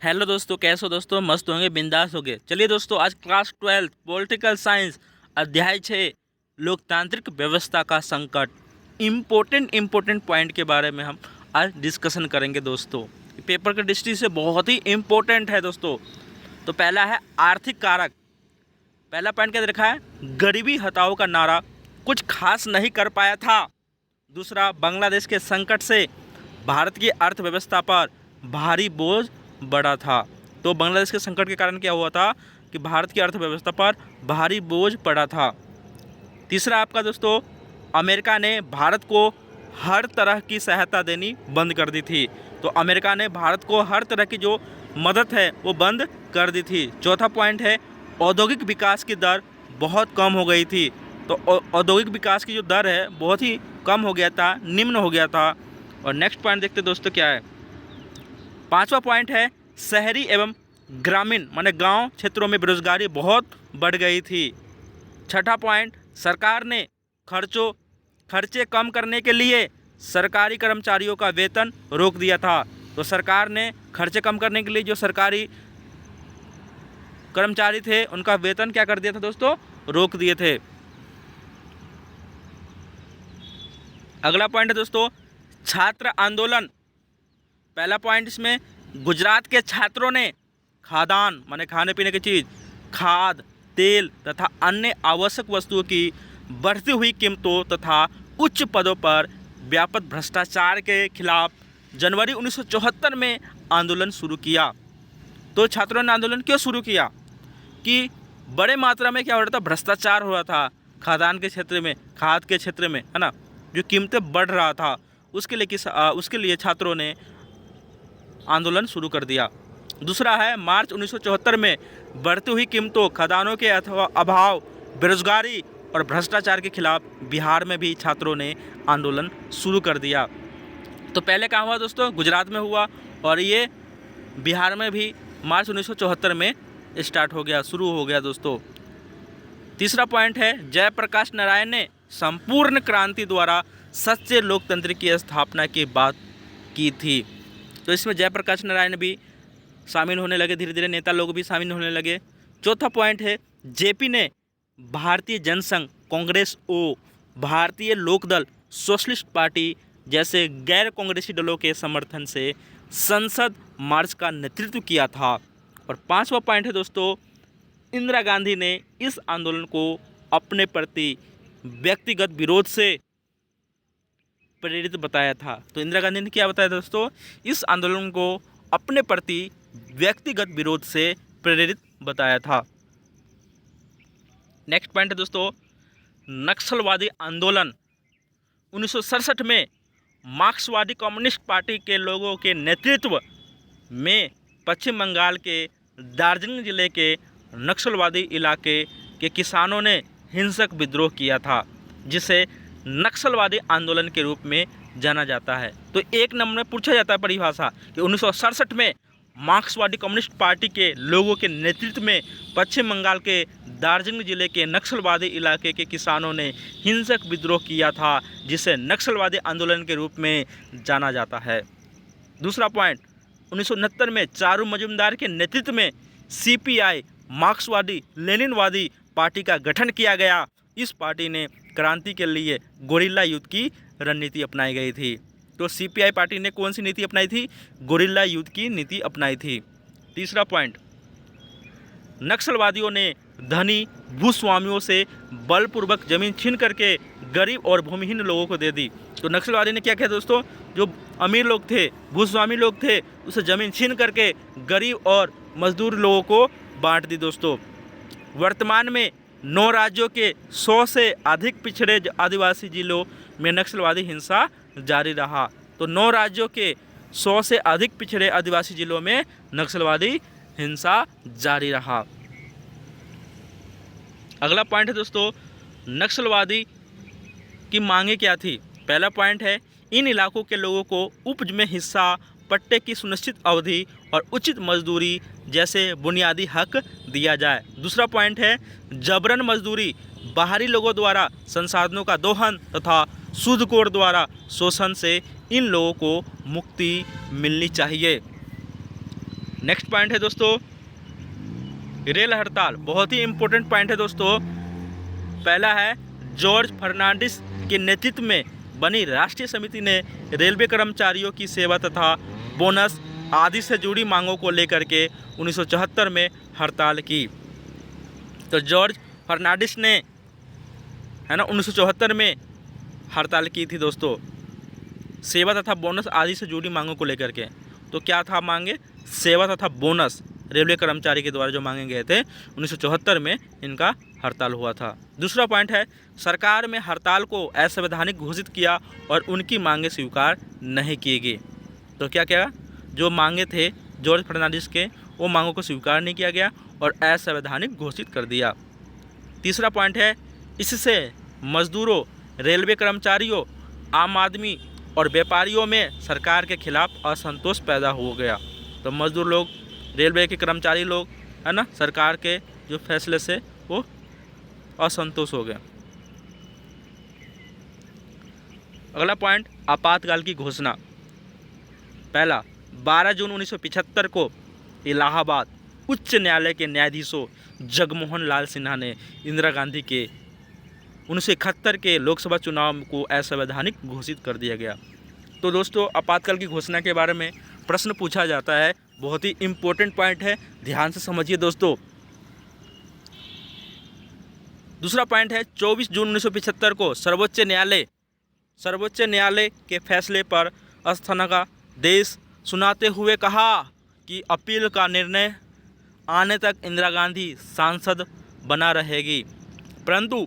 Hello दोस्तों, कैसे हो दोस्तों? मस्त होंगे, बिंदास होंगे। चलिए दोस्तों, आज क्लास 12 पॉलिटिकल साइंस अध्याय 6 लोकतांत्रिक व्यवस्था का संकट, इम्पोर्टेंट पॉइंट के बारे में हम आज डिस्कशन करेंगे दोस्तों। पेपर की दृष्टि से बहुत ही इम्पोर्टेंट है दोस्तों। तो पहला है आर्थिक कारक। पहला पॉइंट क्या लिखा है? गरीबी हटाओ का नारा कुछ खास नहीं कर पाया था। दूसरा, बांग्लादेश के संकट से भारत की अर्थव्यवस्था पर भारी बोझ बढ़ा था। तो बांग्लादेश के संकट के कारण क्या हुआ था कि भारत की अर्थव्यवस्था पर भारी बोझ पड़ा था। तीसरा आपका दोस्तों, अमेरिका ने भारत को हर तरह की सहायता देनी बंद कर दी थी। तो अमेरिका ने भारत को हर तरह की जो मदद है वो बंद कर दी थी। चौथा पॉइंट है औद्योगिक विकास की दर बहुत कम हो गई थी। तो औद्योगिक विकास की जो दर है बहुत ही कम हो गया था, निम्न हो गया था। और नेक्स्ट पॉइंट देखते दोस्तों क्या है। पांचवा पॉइंट है शहरी एवं ग्रामीण माने गांव क्षेत्रों में बेरोजगारी बहुत बढ़ गई थी। छठा पॉइंट, सरकार ने खर्चे कम करने के लिए सरकारी कर्मचारियों का वेतन रोक दिया था। तो सरकार ने खर्चे कम करने के लिए जो सरकारी कर्मचारी थे उनका वेतन क्या कर दिया था दोस्तों? रोक दिए थे। अगला पॉइंट है दोस्तों छात्र आंदोलन। पहला पॉइंट इसमें गुजरात के छात्रों ने खाद्यान्न माने खाने पीने की चीज़, खाद, तेल तथा अन्य आवश्यक वस्तुओं की बढ़ती हुई कीमतों तथा उच्च पदों पर व्यापक भ्रष्टाचार के खिलाफ जनवरी 1974 में आंदोलन शुरू किया। तो छात्रों ने आंदोलन क्यों शुरू किया? कि बड़े मात्रा में क्या हो रहा था? भ्रष्टाचार हो रहा था खाद्यान्न के क्षेत्र में, खाद के क्षेत्र में, है ना, जो कीमतें बढ़ रहा था। उसके लिए छात्रों ने आंदोलन शुरू कर दिया। दूसरा है मार्च 1974 में बढ़ती हुई कीमतों, खदानों के अथवा अभाव, बेरोजगारी और भ्रष्टाचार के खिलाफ बिहार में भी छात्रों ने आंदोलन शुरू कर दिया। तो पहले कहाँ हुआ दोस्तों? गुजरात में हुआ, और ये बिहार में भी मार्च 1974 में स्टार्ट हो गया, शुरू हो गया दोस्तों। तीसरा पॉइंट है जयप्रकाश नारायण ने संपूर्ण क्रांति द्वारा सच्चे लोकतंत्र की स्थापना की बात की थी। तो इसमें जयप्रकाश नारायण भी शामिल होने लगे, धीरे धीरे नेता लोग भी शामिल होने लगे। चौथा पॉइंट है जेपी ने भारतीय जनसंघ, कांग्रेस ओ भारतीय लोकदल, सोशलिस्ट पार्टी जैसे गैर कांग्रेसी दलों के समर्थन से संसद मार्च का नेतृत्व किया था। और पांचवा पॉइंट है दोस्तों इंदिरा गांधी ने इस आंदोलन को अपने प्रति व्यक्तिगत विरोध से प्रेरित बताया था। तो इंदिरा गांधी ने क्या बताया दोस्तों? इस आंदोलन को अपने प्रति व्यक्तिगत विरोध से प्रेरित बताया था। नेक्स्ट पॉइंट है दोस्तों नक्सलवादी आंदोलन। 1967 में मार्क्सवादी कम्युनिस्ट पार्टी के लोगों के नेतृत्व में पश्चिम बंगाल के दार्जिलिंग जिले के नक्सलवादी इलाके के किसानों ने हिंसक विद्रोह किया था, जिसे नक्सलवादी आंदोलन के रूप में जाना जाता है। तो एक नंबर में पूछा जाता है परिभाषा कि 1967 में मार्क्सवादी कम्युनिस्ट पार्टी के लोगों के नेतृत्व में पश्चिम बंगाल के दार्जिलिंग जिले के नक्सलवादी इलाके के किसानों ने हिंसक विद्रोह किया था, जिसे नक्सलवादी आंदोलन के रूप में जाना जाता है। दूसरा पॉइंट 1969 में चारू मजूमदार के नेतृत्व में सीपीआई मार्क्सवादी लेनिनवादी पार्टी का गठन किया गया। इस पार्टी ने क्रांति के लिए गोरिल्ला युद्ध की रणनीति अपनाई गई थी। तो सीपीआई पार्टी ने कौन सी नीति अपनाई थी? गोरिल्ला युद्ध की नीति अपनाई थी। तीसरा पॉइंट नक्सलवादियों ने धनी भूस्वामियों से बलपूर्वक जमीन छीन करके गरीब और भूमिहीन लोगों को दे दी। तो नक्सलवादी ने क्या किया दोस्तों? जो अमीर लोग थे, भूस्वामी लोग थे, उसे ज़मीन छीन करके गरीब और मजदूर लोगों को बांट दी दोस्तों। वर्तमान में 9 राज्यों के 100 से अधिक पिछड़े आदिवासी जिलों में नक्सलवादी हिंसा जारी रहा। तो 9 राज्यों के 100 से अधिक पिछड़े आदिवासी जिलों में नक्सलवादी हिंसा जारी रहा। अगला पॉइंट है दोस्तों नक्सलवादी की मांगे क्या थी? पहला पॉइंट है इन इलाकों के लोगों को उपज में हिस्सा, पट्टे की सुनिश्चित अवधि और उचित मजदूरी जैसे बुनियादी हक दिया जाए। दूसरा पॉइंट है जबरन मजदूरी, बाहरी लोगों द्वारा संसाधनों का दोहन तथा सूदखोर द्वारा शोषण से इन लोगों को मुक्ति मिलनी चाहिए। नेक्स्ट पॉइंट है दोस्तों रेल हड़ताल। बहुत ही इंपॉर्टेंट पॉइंट है दोस्तों। पहला है जॉर्ज फर्नांडिस के नेतृत्व में बनी राष्ट्रीय समिति ने रेलवे कर्मचारियों की सेवा तथा बोनस आदि से जुड़ी मांगों को लेकर के 1974 में हड़ताल की। तो जॉर्ज फर्नांडिस ने है ना 1974 में हड़ताल की थी दोस्तों, सेवा तथा बोनस आदि से जुड़ी मांगों को लेकर के। तो क्या था मांगे? सेवा तथा बोनस रेलवे कर्मचारी के द्वारा जो मांगे गए थे 1974 में इनका हड़ताल हुआ था। दूसरा पॉइंट है सरकार में हड़ताल को असंवैधानिक घोषित किया और उनकी मांगे स्वीकार नहीं की गई। तो क्या क्या जो मांगे थे जॉर्ज फर्नांडिस के वो मांगों को स्वीकार नहीं किया गया और असंवैधानिक घोषित कर दिया। तीसरा पॉइंट है इससे मजदूरों, रेलवे कर्मचारियों, आम आदमी और व्यापारियों में सरकार के खिलाफ असंतोष पैदा हो गया। तो मजदूर लोग, रेलवे के कर्मचारी लोग है ना सरकार के जो फैसले से वो असंतोष हो गए। अगला पॉइंट आपातकाल की घोषणा। पहला 12 जून 1975 को इलाहाबाद उच्च न्यायालय के न्यायाधीशों जगमोहन लाल सिन्हा ने इंदिरा गांधी के 1971 के लोकसभा चुनाव को असंवैधानिक घोषित कर दिया गया। तो दोस्तों आपातकाल की घोषणा के बारे में प्रश्न पूछा जाता है, बहुत ही इम्पोर्टेंट पॉइंट है, ध्यान से समझिए दोस्तों। दूसरा पॉइंट है 24 जून 1975 को सर्वोच्च न्यायालय के फैसले पर स्थगनादेश सुनाते हुए कहा कि अपील का निर्णय आने तक इंदिरा गांधी सांसद बना रहेगी, परंतु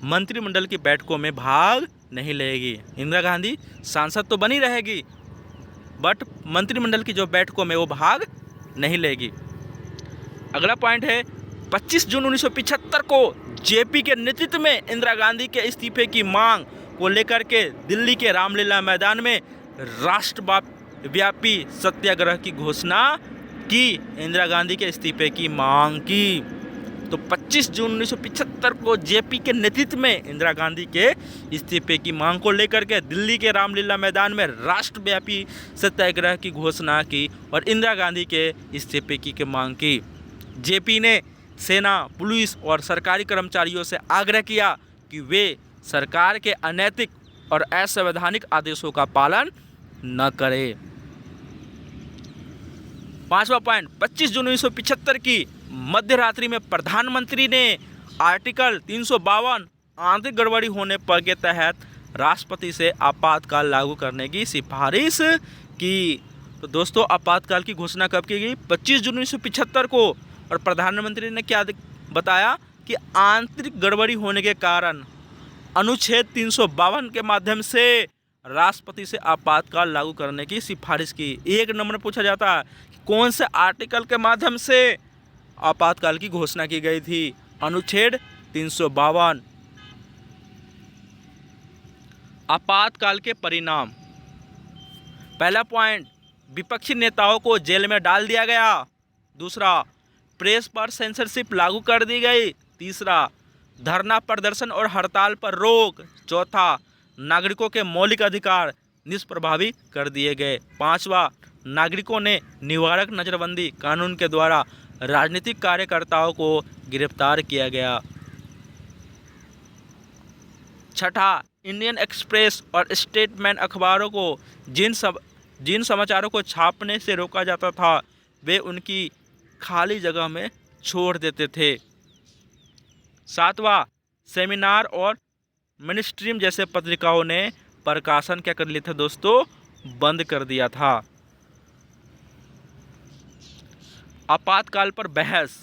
मंत्रिमंडल की बैठकों में भाग नहीं लेगी। इंदिरा गांधी सांसद तो बनी रहेगी बट मंत्रिमंडल की जो बैठकों में वो भाग नहीं लेगी। अगला पॉइंट है 25 जून 1975 को जेपी के नेतृत्व में इंदिरा गांधी के इस्तीफे की मांग को लेकर के दिल्ली के रामलीला मैदान में राष्ट्रव्यापी सत्याग्रह की घोषणा की। इंदिरा गांधी के इस्तीफे की मांग की। तो 25 जून 1975 को जेपी के नेतृत्व में इंदिरा गांधी के इस्तीफे की मांग को लेकर के दिल्ली के रामलीला मैदान में राष्ट्रव्यापी सत्याग्रह की घोषणा की और इंदिरा गांधी के इस्तीफे की मांग की। जेपी ने सेना, पुलिस और सरकारी कर्मचारियों से आग्रह किया कि वे सरकार के अनैतिक और असंवैधानिक आदेशों का पालन न करें। पांचवा पॉइंट 25 जून 1975 की मध्य रात्रि में प्रधानमंत्री ने आर्टिकल 352 आंतरिक गड़बड़ी होने पर के तहत राष्ट्रपति से आपातकाल लागू करने की सिफारिश की। तो दोस्तों आपातकाल की घोषणा कब की गई? 25 जून 1975 को। और प्रधानमंत्री ने क्या बताया कि आंतरिक गड़बड़ी होने के कारण अनुच्छेद 352 के माध्यम से राष्ट्रपति से आपातकाल लागू करने की सिफारिश की। एक नंबर पूछा जाता है कि कौन से आर्टिकल के माध्यम से आपातकाल की घोषणा की गई थी? अनुच्छेद 352। आपातकाल के परिणाम। पहला पॉइंट विपक्षी नेताओं को जेल में डाल दिया गया। दूसरा प्रेस पर सेंसरशिप लागू कर दी गई। तीसरा धरना प्रदर्शन और हड़ताल पर रोक। चौथा नागरिकों के मौलिक अधिकार निष्प्रभावी कर दिए गए। पांचवा नागरिकों ने निवारक नजरबंदी कानून के द्वारा राजनीतिक कार्यकर्ताओं को गिरफ्तार किया गया। छठा इंडियन एक्सप्रेस और स्टेटमेंट अखबारों को जिन समाचारों को छापने से रोका जाता था वे उनकी खाली जगह में छोड़ देते थे। सातवां सेमिनार और मिनिस्ट्रीम जैसे पत्रिकाओं ने प्रकाशन क्या कर लिए थे दोस्तों? बंद कर दिया था। आपातकाल पर बहस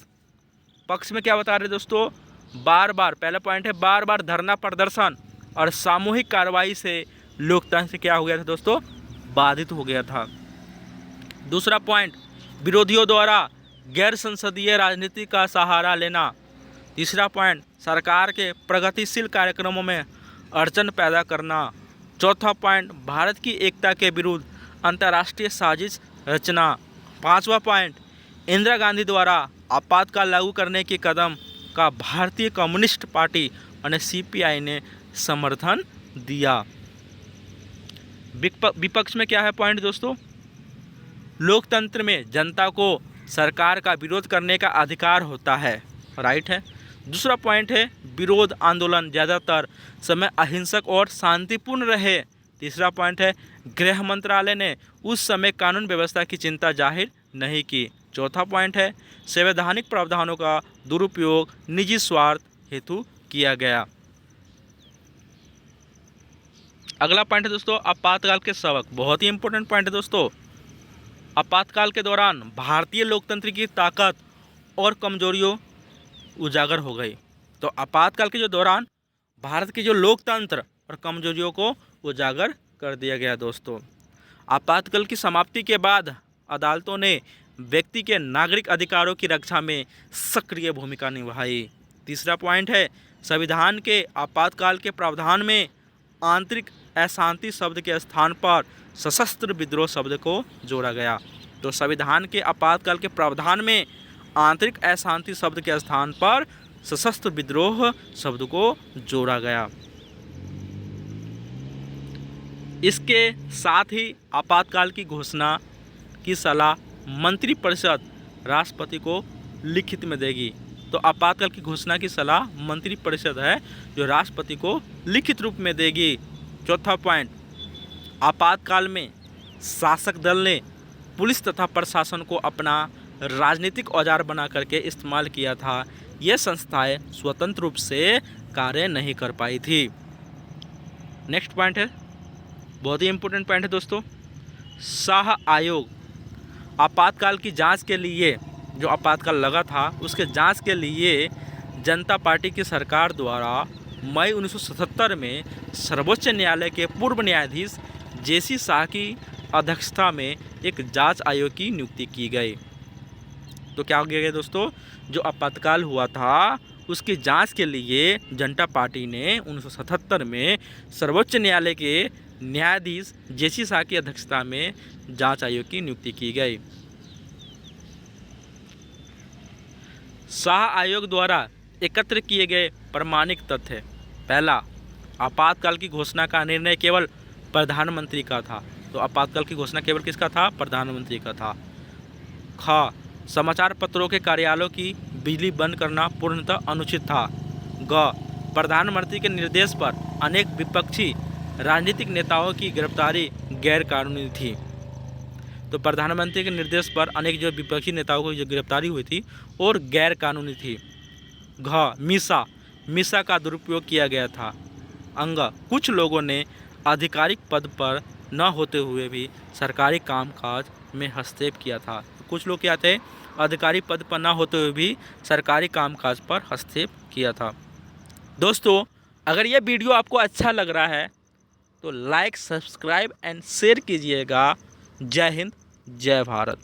पक्ष में क्या बता रहे दोस्तों? बार बार, पहला पॉइंट है बार बार धरना प्रदर्शन और सामूहिक कार्रवाई से लोकतंत्र क्या हो गया था दोस्तों? बाधित हो गया था। दूसरा पॉइंट विरोधियों द्वारा गैर संसदीय राजनीति का सहारा लेना। तीसरा पॉइंट सरकार के प्रगतिशील कार्यक्रमों में अड़चन पैदा करना। चौथा पॉइंट भारत की एकता के विरुद्ध अंतर्राष्ट्रीय साजिश रचना। पांचवा पॉइंट इंदिरा गांधी द्वारा आपातकाल लागू करने के कदम का भारतीय कम्युनिस्ट पार्टी और सीपीआई ने समर्थन दिया। विपक्ष में क्या है पॉइंट दोस्तों? लोकतंत्र में जनता को सरकार का विरोध करने का अधिकार होता है, राइट है। दूसरा पॉइंट है विरोध आंदोलन ज़्यादातर समय अहिंसक और शांतिपूर्ण रहे। तीसरा पॉइंट है गृह मंत्रालय ने उस समय कानून व्यवस्था की चिंता जाहिर नहीं की। चौथा पॉइंट है संवैधानिक प्रावधानों का दुरुपयोग निजी स्वार्थ हेतु किया गया। अगला पॉइंट है दोस्तों आपातकाल के सबक, बहुत ही इंपॉर्टेंट पॉइंट है दोस्तों। आपातकाल के दौरान भारतीय लोकतंत्र की ताकत और कमजोरियों उजागर हो गई। तो आपातकाल के जो दौरान भारत के जो लोकतंत्र और कमजोरियों को उजागर कर दिया गया दोस्तों। आपातकाल की समाप्ति के बाद अदालतों ने व्यक्ति के नागरिक अधिकारों की रक्षा में सक्रिय भूमिका निभाई। तीसरा पॉइंट है संविधान के आपातकाल के प्रावधान में आंतरिक अशांति शब्द के स्थान पर सशस्त्र विद्रोह शब्द को जोड़ा गया। तो संविधान के आपातकाल के प्रावधान में आंतरिक अशांति शब्द के स्थान पर सशस्त्र विद्रोह शब्द को जोड़ा गया। इसके साथ ही आपातकाल की घोषणा की सलाह मंत्रिपरिषद राष्ट्रपति को लिखित में देगी। तो आपातकाल की घोषणा की सलाह मंत्रिपरिषद है जो राष्ट्रपति को लिखित रूप में देगी। चौथा पॉइंट आपातकाल में शासक दल ने पुलिस तथा प्रशासन को अपना राजनीतिक औजार बना करके इस्तेमाल किया था। ये संस्थाएं स्वतंत्र रूप से कार्य नहीं कर पाई थी। नेक्स्ट पॉइंट है बहुत ही इंपॉर्टेंट पॉइंट है दोस्तों शाह आयोग। आपातकाल की जांच के लिए जो आपातकाल लगा था उसके जांच के लिए जनता पार्टी की सरकार द्वारा मई 1977 में सर्वोच्च न्यायालय के पूर्व न्यायाधीश जेसी शाह की अध्यक्षता में एक जांच आयोग की नियुक्ति की गई। तो क्या हो गया दोस्तों जो आपातकाल हुआ था उसकी जांच के लिए जनता पार्टी ने 1977 में सर्वोच्च न्यायालय के न्यायाधीश जेसी शाह की अध्यक्षता में जांच आयोग की नियुक्ति की गई। शाह आयोग द्वारा एकत्र किए गए प्रमाणिक तथ्य। पहला आपातकाल की घोषणा का निर्णय केवल प्रधानमंत्री का था। तो आपातकाल की घोषणा केवल किसका था? प्रधानमंत्री का था। ख समाचार पत्रों के कार्यालयों की बिजली बंद करना पूर्णतः अनुचित था। ग प्रधानमंत्री के निर्देश पर अनेक विपक्षी राजनीतिक नेताओं की गिरफ्तारी गैरकानूनी थी। तो प्रधानमंत्री के निर्देश पर अनेक जो विपक्षी नेताओं की जो गिरफ्तारी हुई थी और गैर कानूनी थी। घ मीसा का दुरुपयोग किया गया था। अंग कुछ लोगों ने आधिकारिक पद पर न होते हुए भी सरकारी कामकाज में हस्तक्षेप किया था। कुछ लोग क्या थे? अधिकारी पद पर न होते हुए भी सरकारी कामकाज पर हस्तक्षेप किया था। दोस्तों अगर यह वीडियो आपको अच्छा लग रहा है तो लाइक सब्सक्राइब एंड शेयर कीजिएगा। जय हिंद जय भारत।